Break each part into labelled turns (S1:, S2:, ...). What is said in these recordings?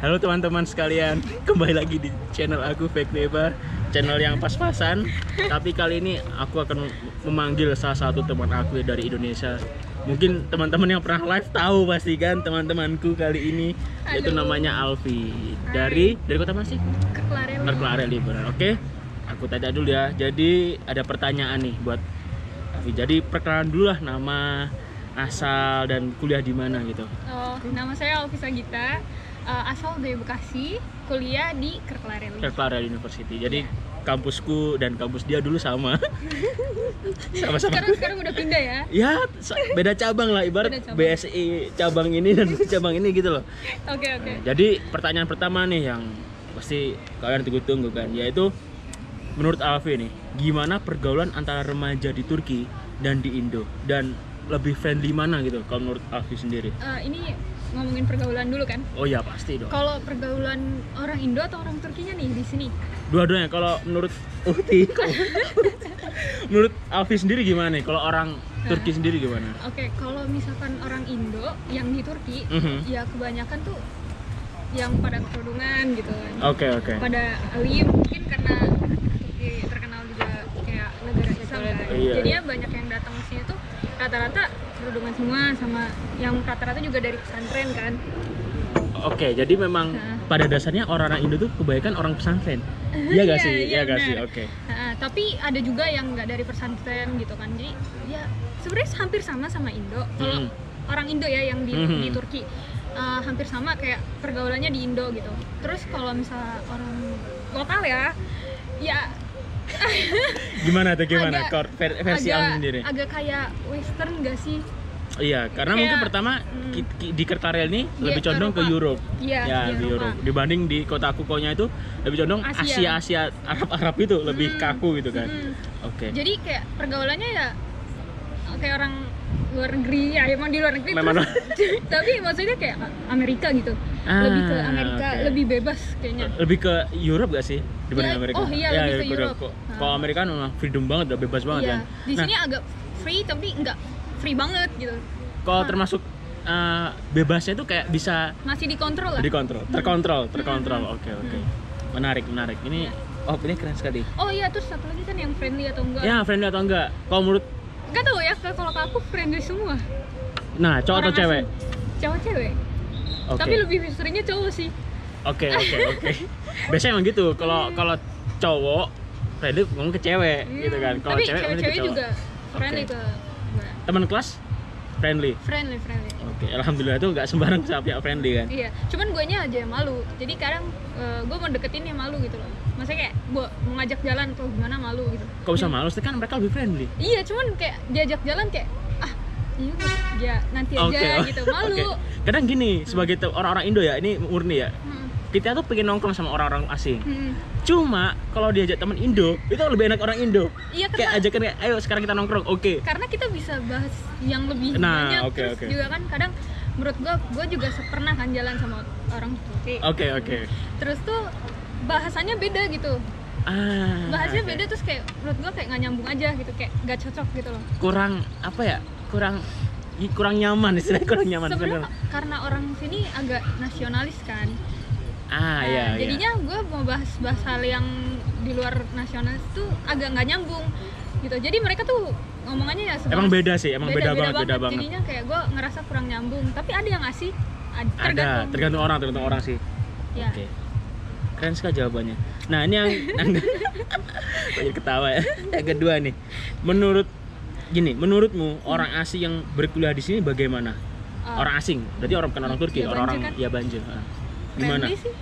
S1: Halo teman-teman sekalian, kembali lagi di channel aku Fake Beba, channel yang pas-pasan. Tapi kali ini aku akan memanggil salah satu teman aku dari Indonesia. Mungkin teman-teman yang pernah live tahu pasti kan teman-temanku kali ini.
S2: Halo.
S1: Yaitu namanya Alfi. Dari kota mana sih? Kerklare Liburan. Oke, aku tanya dulu ya. Jadi ada pertanyaan nih buat Alfi. Jadi perkenalan dulu lah, nama, asal, dan kuliah di mana gitu.
S2: Oh, nama saya Alfi Sagita, asal dari Bekasi, kuliah di
S1: Kerklare University. Jadi kampusku dan kampus dia dulu sama. Sama-sama.
S2: Sekarang udah pindah ya?
S1: Ya, beda cabang lah, ibarat
S2: Beda cabang.
S1: BSI cabang ini dan cabang ini gitu loh.
S2: Oke.
S1: Nah, jadi pertanyaan pertama nih yang pasti kalian tunggu-tunggu kan, yaitu menurut Alfi nih, gimana pergaulan antara remaja di Turki dan di Indo, dan lebih friendly mana gitu kalau menurut Alfi sendiri?
S2: Ini ngomongin pergaulan dulu kan?
S1: Oh ya pasti dong.
S2: Kalau pergaulan orang Indo atau orang Turkinya nih di sini?
S1: Dua-duanya. Kalau menurut Uti, menurut Alfi sendiri gimana nih? Kalau orang Turki sendiri gimana?
S2: Oke, kalau misalkan orang Indo yang di Turki, ya kebanyakan tuh yang pada kerudungan gitu kan.
S1: Oke.
S2: Pada alim, mungkin karena Turki terkenal juga kayak negara Islam kan.
S1: Iya.
S2: Jadinya banyak yang datang ke sini tuh rata-rata kerudungan semua, sama yang rata-rata juga dari pesantren kan.
S1: Oke, jadi memang pada dasarnya orang-orang Indo tuh kebanyakan orang pesantren. Iya gak sih? Iya gak sih?
S2: benar.
S1: Oke.
S2: Tapi ada juga yang nggak dari pesantren gitu kan. Jadi ya sebenarnya hampir sama Indo. Kalau orang Indo ya yang di Turki hampir sama kayak pergaulannya di Indo gitu. Terus kalau misalnya orang lokal ya
S1: Gimana tuh, gimana? Versi
S2: agak,
S1: Alfi sendiri?
S2: agak kayak western gak sih?
S1: Iya, karena
S2: kayak,
S1: mungkin pertama di Kerklare ini lebih condong ke Europe.
S2: Iya,
S1: Ya,
S2: di
S1: di Europe. Dibanding di kota Kukonya itu lebih condong
S2: Asia.
S1: Asia, Arab itu lebih kaku gitu kan. Oke.
S2: Jadi kayak pergaulannya ya kayak orang luar negeri, ya emang di luar negeri
S1: Memang.
S2: terus, tapi maksudnya kayak Amerika gitu. Lebih ke Amerika,
S1: oke.
S2: lebih bebas kayaknya.
S1: Lebih ke Europe gak sih dibanding
S2: Ya,
S1: Amerika?
S2: oh iya, lebih ke Europe.
S1: Kalau Amerika memang freedom banget, udah bebas banget
S2: Iya.
S1: kan.
S2: Di sini agak free tapi nggak free banget gitu.
S1: Kalau termasuk bebasnya itu kayak bisa
S2: Masih dikontrol lah.
S1: terkontrol. Oke. Menarik. Ini ini keren sekali.
S2: Oh iya, terus satu lagi kan yang friendly atau enggak?
S1: Ya, friendly atau enggak? Kalau menurut,
S2: Nggak tahu ya, kalau ke aku friendly semua.
S1: nah, cowok atau
S2: Orang
S1: cewek?
S2: asing. Cewek.
S1: Oke.
S2: Tapi lebih seringnya cowok sih.
S1: Oke. Biasanya emang gitu. Kalau cowok friendly ngomong ke cewek gitu kan. Kalau
S2: Tapi
S1: cewek ngomong ke
S2: cewek
S1: cowok.
S2: juga friendly
S1: Oke.
S2: ke gue.
S1: Teman kelas friendly.
S2: Friendly.
S1: Oke, alhamdulillah itu nggak sembarang sama pihak friendly kan.
S2: Iya, cuman guanya aja yang malu. Jadi kadang gue mau deketin yang malu gitu loh. Maksudnya kayak mau ngajak jalan tuh gimana malu gitu.
S1: Kok bisa malu sih, kan mereka lebih friendly.
S2: Iya, cuman kayak diajak jalan kayak iya nanti aja gitu, malu.
S1: Oke. Kadang gini, sebagai orang-orang Indo ya, ini murni ya. Kita tuh pengen nongkrong sama orang-orang asing. Cuma kalau diajak teman Indo, itu lebih enak orang Indo.
S2: Iya,
S1: Kayak ajakan kayak, ayo sekarang kita nongkrong. Oke.
S2: Karena kita bisa bahas yang lebih
S1: Nah,
S2: banyak.
S1: oke.
S2: Terus juga kan kadang menurut gue juga pernah kan jalan sama orang Turki.
S1: Oke.
S2: Terus tuh bahasanya beda gitu. Bahasanya beda, terus kayak menurut gue kayak nggak nyambung aja gitu, kayak nggak cocok gitu loh.
S1: Kurang apa ya? Kurang nyaman, istilahnya kurang nyaman.
S2: Sebenarnya karena orang sini agak nasionalis kan.
S1: Iya.
S2: Jadinya gue mau bahas hal yang di luar nasionalis tuh agak nggak nyambung gitu. Jadi mereka tuh ngomongannya ya
S1: Emang beda sih, beda banget.
S2: Jadinya kayak gue ngerasa kurang nyambung. Tapi ada yang asik,
S1: tergantung orang sih.
S2: Ya.
S1: Oke. Keren sekali jawabannya. Nah, ini yang banyak ketawa ya. Yang kedua nih. Menurutmu orang asing yang berkuliah di sini bagaimana? Orang asing, berarti bukan orang Turki,
S2: ya,
S1: orang-orang
S2: kan?
S1: ya Banjo. Gimana?
S2: Friendly sih,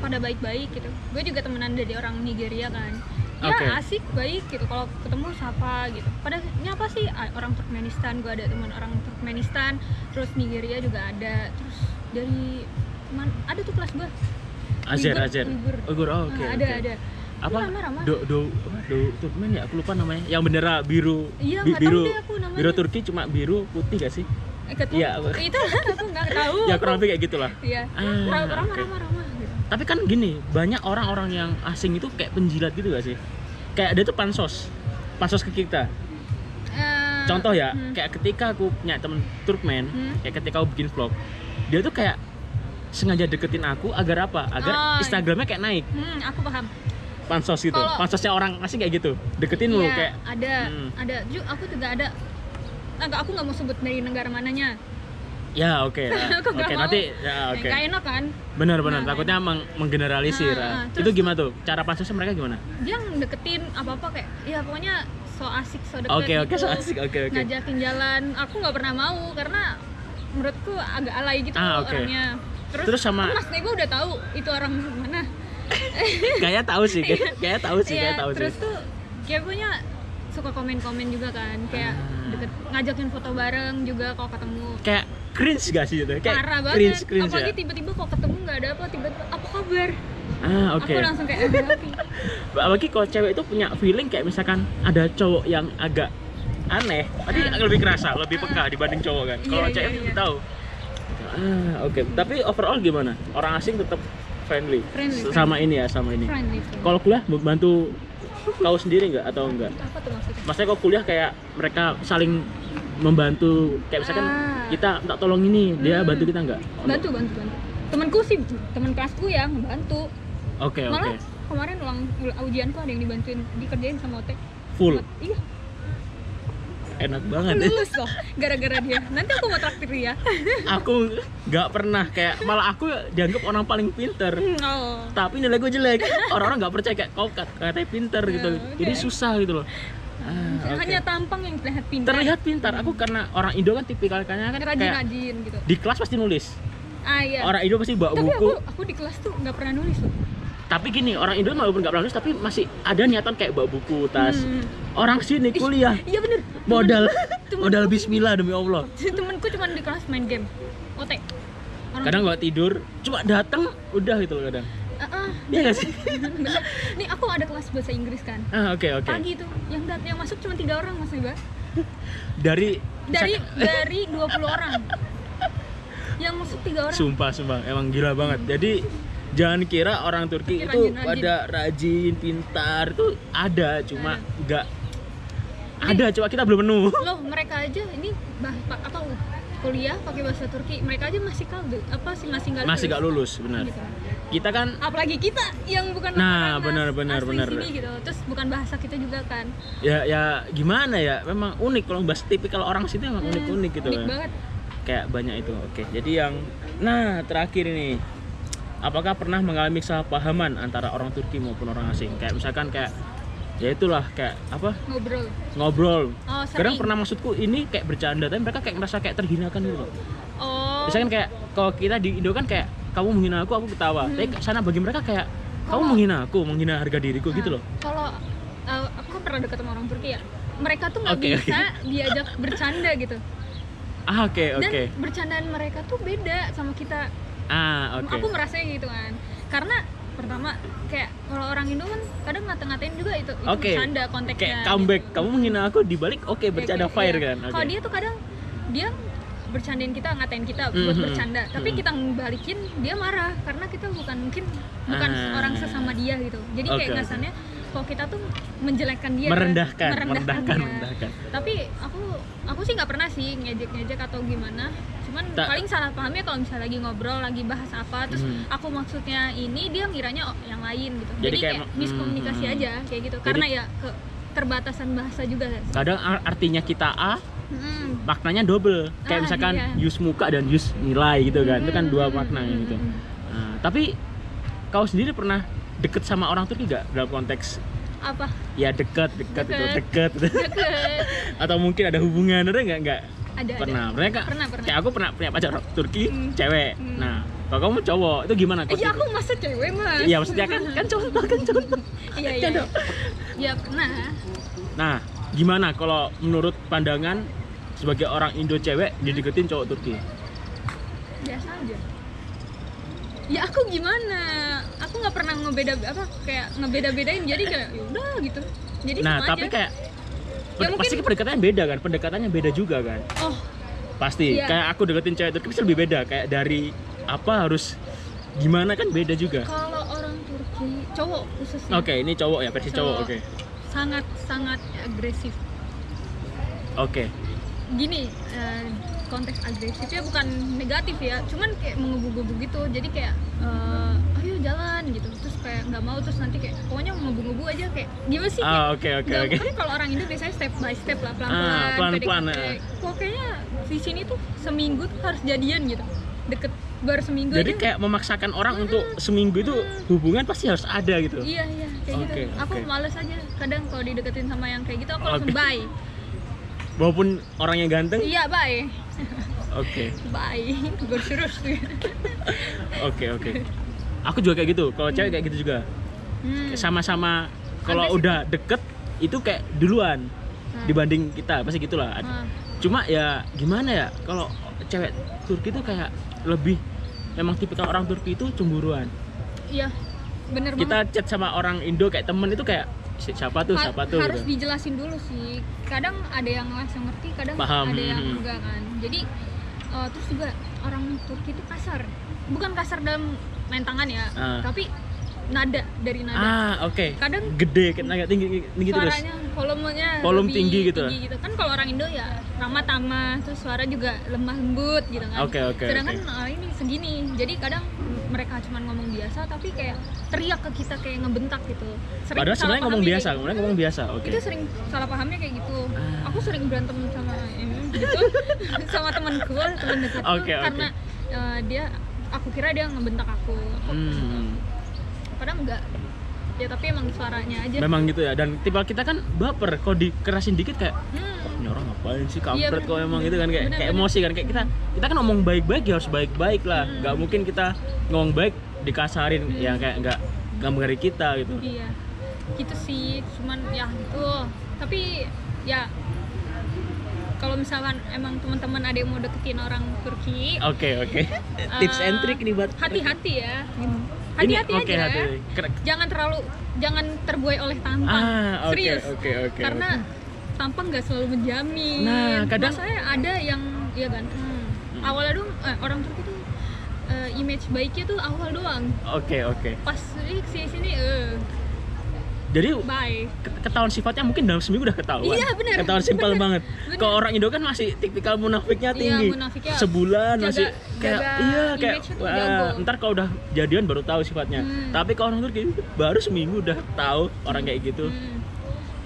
S2: pada baik-baik gitu. Gue juga temenan dari orang Nigeria kan. Ya
S1: Oke.
S2: asik, baik gitu. Kalau ketemu sapa gitu. Padahal apa sih orang Turkmenistan, gue ada teman orang Turkmenistan. Terus Nigeria juga ada. Terus dari mana? Ada tuh kelas gue.
S1: Azer.
S2: Uyghur.
S1: Oke.
S2: Ada.
S1: Apa?
S2: Ramah.
S1: Do Turkmen ya, aku lupa namanya. Yang bendera biru.
S2: Iya, nggak tahu deh aku namanya.
S1: Biru Turki cuma biru putih gak sih? Iya.
S2: Itu aku nggak tahu.
S1: Ya kurang lebih kayak gitulah.
S2: Iya. Ramah gitu.
S1: Tapi kan gini, banyak orang-orang yang asing itu kayak penjilat gitu gak sih? Kayak dia tuh pansos ke kita. Contoh ya, kayak ketika aku punya temen Turkmen, kayak ketika aku bikin vlog, dia tuh kayak sengaja deketin aku agar apa? Agar
S2: Oh,
S1: Instagramnya kayak naik.
S2: Aku paham.
S1: Pansos gitu.
S2: Kalau-
S1: Pansosnya orang asing kayak gitu. Deketin mulu
S2: Iya,
S1: kayak
S2: ada. Aku juga ada. Aku nggak mau sebut dari negara mananya.
S1: ya oke.
S2: Aku nggak
S1: Oke,
S2: mau.
S1: nanti ya oke.
S2: Nggak enak kan?
S1: Benar-benar
S2: Nah,
S1: takutnya menggeneralisir.
S2: Terus
S1: Itu gimana tuh? Cara pansosnya mereka gimana?
S2: dia deketin apa-apa kayak, ya pokoknya so asik, so deket
S1: Oke,
S2: gitu.
S1: so asik. Oke.
S2: Ngajakin jalan. Aku nggak pernah mau karena menurutku agak alay gitu
S1: Oke.
S2: orangnya.
S1: Terus sama
S2: Mas Nego udah tahu itu orang mana.
S1: kayak tahu sih. Kayak tahu sih.
S2: Terus tuh kayak punya suka komen-komen juga kan, kayak deket, ngajakin foto bareng juga kalau ketemu.
S1: Kayak cringe gak sih itu? Kayak
S2: Parah banget.
S1: cringe
S2: Apalagi
S1: ya.
S2: tiba-tiba kalau ketemu nggak ada apa, tiba-tiba apa kabar?
S1: Oke.
S2: Aku langsung kayak oke.
S1: Apalagi kalau cewek itu punya feeling kayak misalkan ada cowok yang agak aneh, tadi lebih kerasa, lebih peka dibanding cowok kan. Kalau
S2: Iya,
S1: cewek
S2: iya,
S1: itu
S2: iya.
S1: tahu. Oke. Tapi overall gimana? Orang asing tetap friendly. Sama ini.
S2: Friendly.
S1: Kalau kuliah membantu kau sendiri nggak atau enggak?
S2: Apa tuh maksudnya?
S1: Maksudnya kalau kuliah kayak mereka saling membantu, kayak misalkan kita minta tolong ini, dia bantu kita nggak?
S2: Bantu. Temanku sih, teman kelasku ya ngebantu.
S1: Oke.
S2: Malah kemarin ujianku ada yang dibantuin, dikerjain sama Otek.
S1: Full.
S2: Iya,
S1: Enak
S2: aku
S1: banget ya.
S2: lulus loh gara-gara dia. Nanti aku mau traktir dia.
S1: Aku nggak pernah kayak, malah aku dianggap orang paling pinter.
S2: Oh.
S1: Tapi nilai gue jelek. Orang-orang nggak percaya kayak kau katanya pinter gitu. Jadi susah gitu loh. Oke.
S2: Hanya tampang yang terlihat pintar.
S1: Terlihat pintar. Aku karena orang Indo kan tipikalnya kan kayak
S2: Rajin-rajin gitu.
S1: di kelas pasti nulis.
S2: Iya.
S1: Orang Indo pasti bawa
S2: Tapi
S1: buku.
S2: aku di kelas tuh nggak pernah nulis loh.
S1: Tapi gini, orang Indo walaupun nggak pernah nulis tapi masih ada niatan kayak bawa buku, tas. Orang sini kuliah
S2: Iya bener.
S1: modal bismillah demi Allah.
S2: Temenku cuma di kelas main game. Otek.
S1: Kadang nggak tidur, cuma datang udah gitu loh kadang. Iya nggak sih?
S2: Bener. Nih aku ada kelas bahasa Inggris kan.
S1: Oke.
S2: Pagi tuh yang masuk cuma 3 orang Mas Iba.
S1: Dari
S2: 20 orang. Yang masuk 3 orang.
S1: Sumpah, emang gila banget. Jadi jangan kira orang Turki
S2: Pikir
S1: itu
S2: rajin-rajin.
S1: pada rajin, pintar, itu ada, cuma nggak ada, cuma kita belum penuh.
S2: Loh, mereka aja ini kuliah pakai bahasa Turki, mereka aja masih
S1: Masih nggak lulus, benar.
S2: Gitu.
S1: Kita kan
S2: Apalagi kita yang bukan
S1: Nah,
S2: orang
S1: benar.
S2: sini gitu. Terus bukan bahasa kita juga kan.
S1: ya gimana ya, memang unik kalau bahas tipikal orang sini emang unik gitu
S2: Unik
S1: kan.
S2: banget.
S1: Kayak banyak itu. Oke, jadi yang terakhir ini, apakah pernah mengalami kesalahpahaman antara orang Turki maupun orang asing? Kayak misalkan kayak ya itulah kayak apa? Ngobrol.
S2: Oh,
S1: Kadang
S2: sering.
S1: pernah maksudku ini kayak bercanda, tapi mereka kayak ngerasa kayak terhinakan gitu loh.
S2: Oh.
S1: Misalkan kayak kalau kita di Indo kan kayak kamu menghina aku ketawa. Tapi sana bagi mereka kayak kamu menghina aku, menghina harga diriku gitu loh.
S2: Kalau aku pernah deket sama orang Turki ya, mereka tuh nggak
S1: Oke.
S2: bisa diajak bercanda gitu.
S1: Oke.
S2: Dan bercandaan mereka tuh beda sama kita.
S1: Oke.
S2: Aku merasanya gitu kan. Karena pertama kayak kalau orang Indo kan kadang ngata-ngatain juga itu
S1: Oke.
S2: bercanda konteksnya.
S1: Kayak comeback, kamu menghina aku dibalik, oke bercanda
S2: Kayak-
S1: fire
S2: iya.
S1: kan. Oke.
S2: Kalau dia tuh kadang dia bercandain kita, ngatain kita buat bercanda, tapi kita balikin dia marah karena kita bukan orang sesama dia gitu. Jadi kayak
S1: Oke.
S2: kesannya kalau kita tuh menjelekkan dia,
S1: Merendahkan.
S2: dia. Tapi aku sih nggak pernah sih ngejek atau gimana. Cuman paling salah pahamnya kalau misalnya lagi ngobrol, lagi bahas apa, terus aku maksudnya ini, dia ngiranya yang lain gitu.
S1: Jadi
S2: Jadi kayak
S1: kayak,
S2: miskomunikasi aja kayak gitu. Karena ya keterbatasan bahasa juga.
S1: Kadang artinya kita A, maknanya double. Kayak misalkan
S2: iya.
S1: use muka dan use nilai gitu kan. Itu kan dua makna gitu. Nah, tapi kau sendiri pernah deket sama orang Turki gak dalam konteks
S2: Apa?
S1: ya deket
S2: Deket.
S1: atau mungkin ada hubungan, ada nggak
S2: Ada.
S1: pernah mereka
S2: Pernah.
S1: kayak aku pernah punya pacar Turki cewek. Nah kalau kamu cowok itu gimana?
S2: Iya, aku masa cewek mas.
S1: Iya maksudnya kan contoh.
S2: Iya. Ya pernah.
S1: Nah gimana kalau menurut pandangan sebagai orang Indo cewek dideketin cowok Turki?
S2: Biasa aja. Ya aku gimana? Aku nggak pernah ngebeda-bedain, jadi kayak yaudah gitu. Jadi
S1: Nah
S2: sama
S1: tapi
S2: aja.
S1: kayak
S2: Ya,
S1: pasti pendekatannya beda kan? Pendekatannya beda juga kan?
S2: Oh
S1: Pasti.
S2: Iya.
S1: Kayak aku deketin cewek Turki pasti lebih beda. Kayak dari apa harus gimana kan beda juga.
S2: kalau orang Turki cowok khususnya.
S1: Oke, ini cowok ya, versi cowok. Oke.
S2: Sangat agresif.
S1: Oke.
S2: Gini, konteks agresifnya bukan negatif ya, cuman kayak menggebu-gebu gitu. Jadi kayak ayo jalan gitu, terus kayak nggak mau, terus nanti kayak pokoknya ngebu-ngebu aja kayak gimana sih?
S1: Oke.
S2: Pokoknya kalau orang Indo biasanya step by step lah, pelan-pelan.
S1: Pelan-pelan.
S2: Pokoknya di sini tuh seminggu tuh harus jadian gitu, deket baru seminggu.
S1: Jadi
S2: aja.
S1: kayak memaksakan orang untuk seminggu itu hubungan pasti harus ada gitu.
S2: Iya kayak gitu. Aku males aja kadang kalau dideketin sama yang kayak gitu, aku langsung bye.
S1: Walaupun orangnya ganteng?
S2: Iya bye.
S1: Oke.
S2: Bye. Berserus.
S1: Oke. Aku juga kayak gitu. Kalau cewek kayak gitu juga. Sama-sama kalau udah deket itu kayak duluan dibanding kita, pasti gitulah. Cuma ya gimana ya, kalau cewek Turki itu kayak lebih, memang tipikal orang Turki itu cemburuan.
S2: Iya, bener
S1: kita
S2: banget.
S1: chat sama orang Indo kayak temen itu kayak siapa tuh
S2: harus
S1: gitu.
S2: dijelasin dulu sih. Kadang ada yang langsung ngerti, kadang
S1: Paham.
S2: ada yang enggak kan. Jadi terus juga orang Turki itu kasar. Bukan kasar dalam main tangan ya, tapi dari nada.
S1: Oke.
S2: Kadang
S1: gede, agak tinggi terus.
S2: Suaranya, volumenya
S1: volume
S2: lebih
S1: tinggi gitu.
S2: Kan kalau orang Indo ya ramah tamah, terus suara juga lemah lembut gitu kan.
S1: Oke.
S2: Sedangkan ini segini. Jadi kadang mereka cuma ngomong biasa tapi kayak teriak ke kita kayak ngebentak gitu.
S1: Padahal sebenarnya ngomong biasa. Oke.
S2: Itu sering salah pahamnya kayak gitu. Aku sering berantem sama gitu sama temanku, teman dekatku karena aku kira dia ngebentak aku. Padahal enggak. Ya tapi emang suaranya aja.
S1: Memang gitu ya. Dan tipe kita kan baper, kalau dikerasin dikit kayak ini orang ngapain sih, kampret kok emang gitu kan, kayak emosi kan, kayak kita kan ngomong baik-baik ya harus baik-baik lah. Nggak mungkin kita ngomong baik dikasarin ya, kayak nggak menghargai kita gitu.
S2: Iya. Gitu sih. Cuman ya gitu. Tapi ya kalau misalkan emang teman-teman ada yang mau deketin orang Turki,
S1: Oke. Tips and trick nih buat
S2: hati-hati ya. Hati-hati aja. Jangan terbuai oleh tampang. Serius.
S1: Oke.
S2: Karena tampang nggak selalu menjamin.
S1: Nah, kadang
S2: saya ada yang ya ganteng. Awalnya dong orang Turki tuh image baiknya tuh awal doang.
S1: Oke.
S2: Pas sini
S1: Jadi
S2: bye.
S1: Ketahuan sifatnya mungkin dalam seminggu udah ketahuan.
S2: Iya benar.
S1: Ketahuan simpel banget. Kalau orang Indo kan masih tipikal munafiknya tinggi.
S2: Iya, munafiknya
S1: sebulan masih kayak
S2: wah,
S1: ntar kalau udah jadian baru tahu sifatnya. Tapi kalau orang Turki baru seminggu udah tahu orang kayak gitu.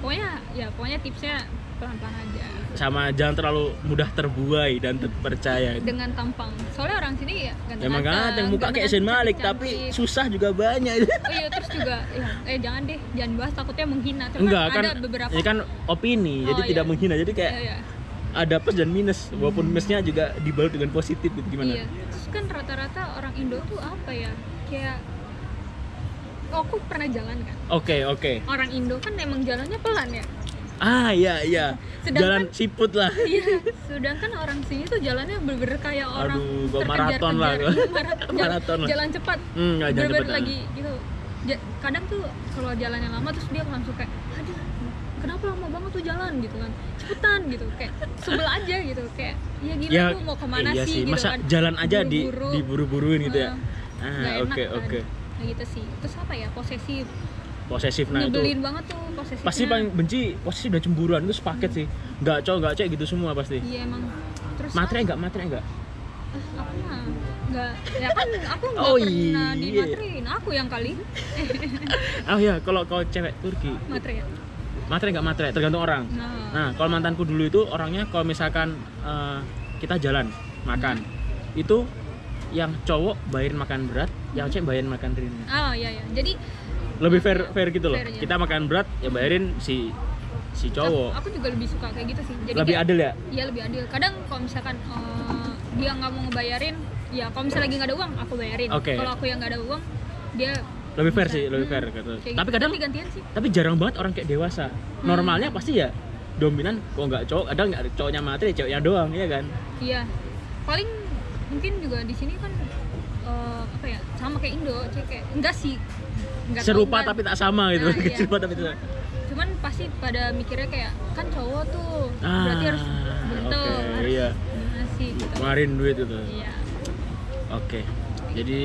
S2: Pokoknya tipsnya pelan-pelan aja.
S1: Sama jangan terlalu mudah terbuai dan terpercaya
S2: dengan tampang. Soalnya orang sini ya ganteng.
S1: Emang ganteng, muka kayak Zayn Malik tapi susah juga banyak.
S2: Terus juga jangan bahas, takutnya menghina. Cuma
S1: enggak
S2: ada
S1: kan,
S2: beberapa.
S1: ini kan opini, jadi tidak menghina. Jadi kayak ada plus dan minus, walaupun minusnya juga dibalut dengan positif gitu, gimana?
S2: Iya. Terus kan rata-rata orang Indo tuh apa ya? Kayak aku pernah jalan kan.
S1: Oke.
S2: Orang Indo kan emang jalannya pelan ya.
S1: Iya. Jalan siput lah.
S2: Iya. Sedangkan orang sini tuh jalannya bener-bener kayak orang
S1: maraton lah.
S2: Maraton lah. Jalan cepat.
S1: Jalan cepat
S2: lagi gitu. Kadang tuh kalau jalannya lama terus dia langsung kayak, aduh, kenapa lama banget tuh jalan gitu kan, cepetan gitu, kayak sebel aja gitu, kayak ya gila tuh mau kemana sih gitu.
S1: Masa
S2: kan,
S1: jalan aja diburu-buruin gitu ya. Oke.
S2: Nah gitu sih. Terus apa ya, posesif
S1: nah
S2: nyebelin
S1: itu
S2: banget tuh posesifnya.
S1: pasti paling benci posesif dan cemburuan, itu sepaket sih, nggak cowok gitu semua pasti.
S2: Iya emang. Terus
S1: matre enggak
S2: aku mah nggak, ya kan aku nggak pernah dimatrein, aku yang kali.
S1: Kalau cewek Turki matre nggak matre, tergantung orang. Nah kalau mantanku dulu itu orangnya, kalau misalkan kita jalan makan, itu yang cowok bayarin makan berat, yang cewek bayarin makan ringan.
S2: Iya. Jadi
S1: lebih fair gitu loh.
S2: Fair,
S1: kita makan berat ya bayarin si cowok.
S2: Aku juga lebih suka kayak gitu sih. Jadi
S1: lebih adil ya?
S2: Iya lebih adil. Kadang kalau misalkan dia nggak mau ngebayarin, ya kalau misalnya lagi nggak ada uang aku bayarin. Kalau aku yang nggak ada uang, dia
S1: lebih fair sih, lebih fair gitu. Tapi kadang
S2: gantian sih.
S1: Tapi jarang banget orang kayak dewasa. Normalnya pasti ya dominan, kalau nggak cowok, ada nggak cowoknya matre, ceweknya doang, iya kan?
S2: Iya. Paling mungkin juga di sini kan sama kayak Indo, kayak enggak sih.
S1: Serupa tapi tak sama gitu.
S2: Iya.
S1: Serupa tapi tak.
S2: Cuman pasti pada mikirnya kayak kan cowok tuh berarti harus bentel, harus gimana sih gitu.
S1: Ngeluarin duit itu.
S2: Iya.
S1: Oke. Jadi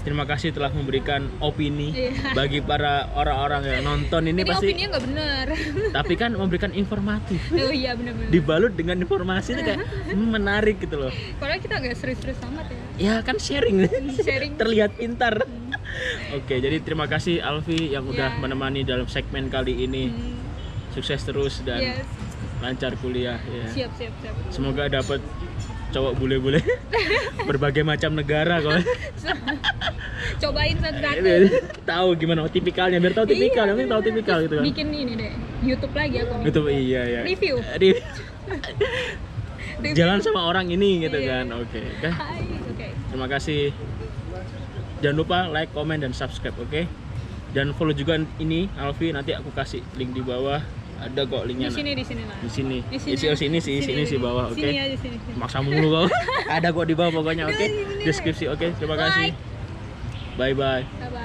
S1: Terima kasih telah memberikan opini
S2: Iya.
S1: bagi para orang-orang yang nonton ini pasti.
S2: opininya nggak benar.
S1: Tapi kan memberikan informatif.
S2: Oh iya benar-benar.
S1: Dibalut dengan informasi itu kayak menarik gitu loh.
S2: Padahal kita nggak serius-serius amat ya.
S1: Ya kan sharing.
S2: Sharing.
S1: Terlihat pintar. Oke, jadi terima kasih Alfi yang udah
S2: Ya.
S1: menemani dalam segmen kali ini. Sukses terus dan
S2: Yes.
S1: lancar kuliah ya.
S2: Siap.
S1: Semoga dapat cowok bule-bule berbagai macam negara kok.
S2: Cobain satu-satu.
S1: Tahu gimana tipikalnya, biar tahu tipikal, yang penting tahu tipikal gitu kan.
S2: Bikin ini deh, YouTube lagi aku nih.
S1: Itu iya ya.
S2: Review.
S1: Review.
S2: Review.
S1: Jalan sama orang ini gitu
S2: Iya.
S1: kan. Oke.
S2: Hai, oke.
S1: Terima kasih. Jangan lupa like, comment dan subscribe, oke? Dan follow juga ini Alfi, nanti aku kasih link di bawah. Ada kok linknya.
S2: Di sini lah.
S1: Di sini.
S2: Di
S1: Sini sih bawah, oke?
S2: Sini aja sini.
S1: Maksa mulu kau. Ada kok di bawah pokoknya, oke?
S2: Bener.
S1: Deskripsi, oke? Terima kasih.
S2: Like.
S1: Bye bye.
S2: Bye bye.